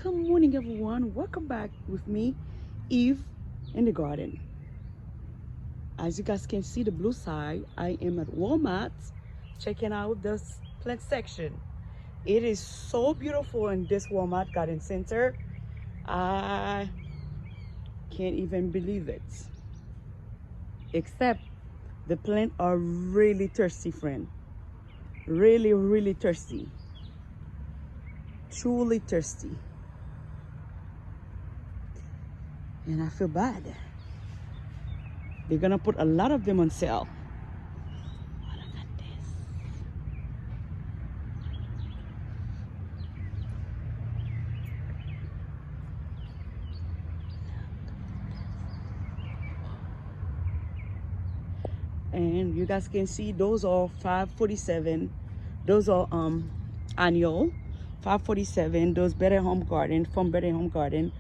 Good morning, everyone. Welcome back with me, Eve, in the garden. As you guys can see, the blue side, I am at Walmart checking out this plant section. It is so beautiful in this Walmart garden center. I can't even believe it. Except the plants are really thirsty, friend. Really, really thirsty. Truly thirsty. And I feel bad. They're gonna put a lot of them on sale. Oh, look at this. And you guys can see those are $5.47. Those are annual. $5.47. Those Better Home Garden from Better Home Garden,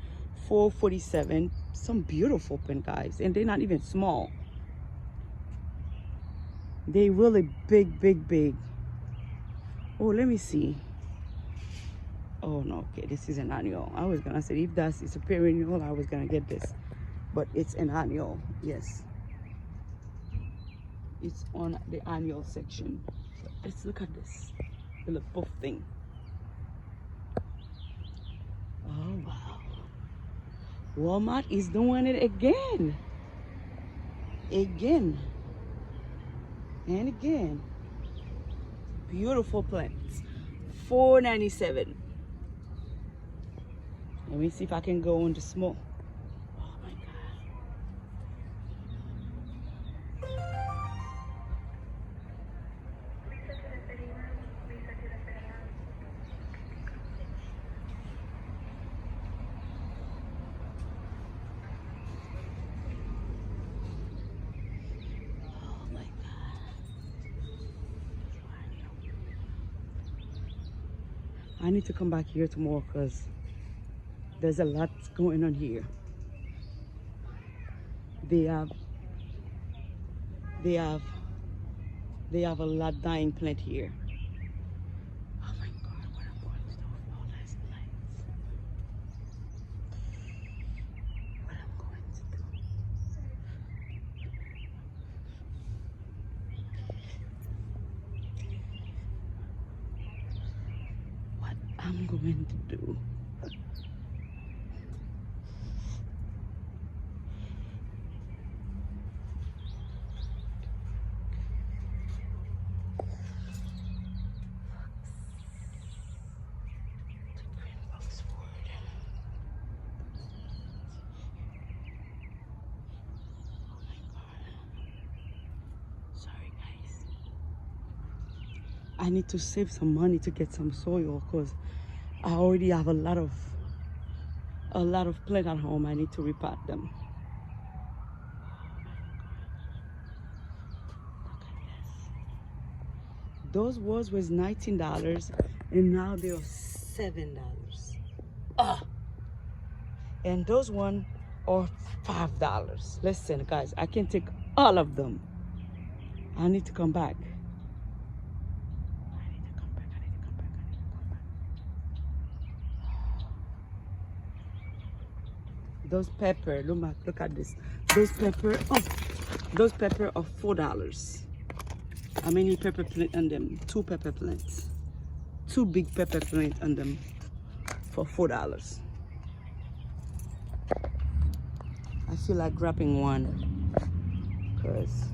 $4.47. Some beautiful plant, guys, and they're not even small. They really big, big, big. Oh, let me see. Oh no, okay, this is an annual. I was gonna say if that's it's a perennial, I was gonna get this, but it's an annual. Yes, it's on the annual section. So let's look at this little puff thing. Oh wow, Walmart is doing it again, and again. Beautiful plants. $4.97. Let me see if I can go into small. Oh my God. Oh my God. I need to come back here tomorrow because there's a lot going on here. They have a lot dying plant here. Oh my God, what I'm going to do with all these plants? What I'm going to do? What I'm going to do? I need to save some money to get some soil because I already have a lot of plant at home. I need to repot them. Look at this. Those was $19 and now they are $7. And those one are $5. Listen, guys, I can take all of them. I need to come back. Those pepper, look at this. Those pepper are $4. How many pepper plant on them? 2 pepper plants. 2 big pepper plants on them for $4. I feel like grabbing one because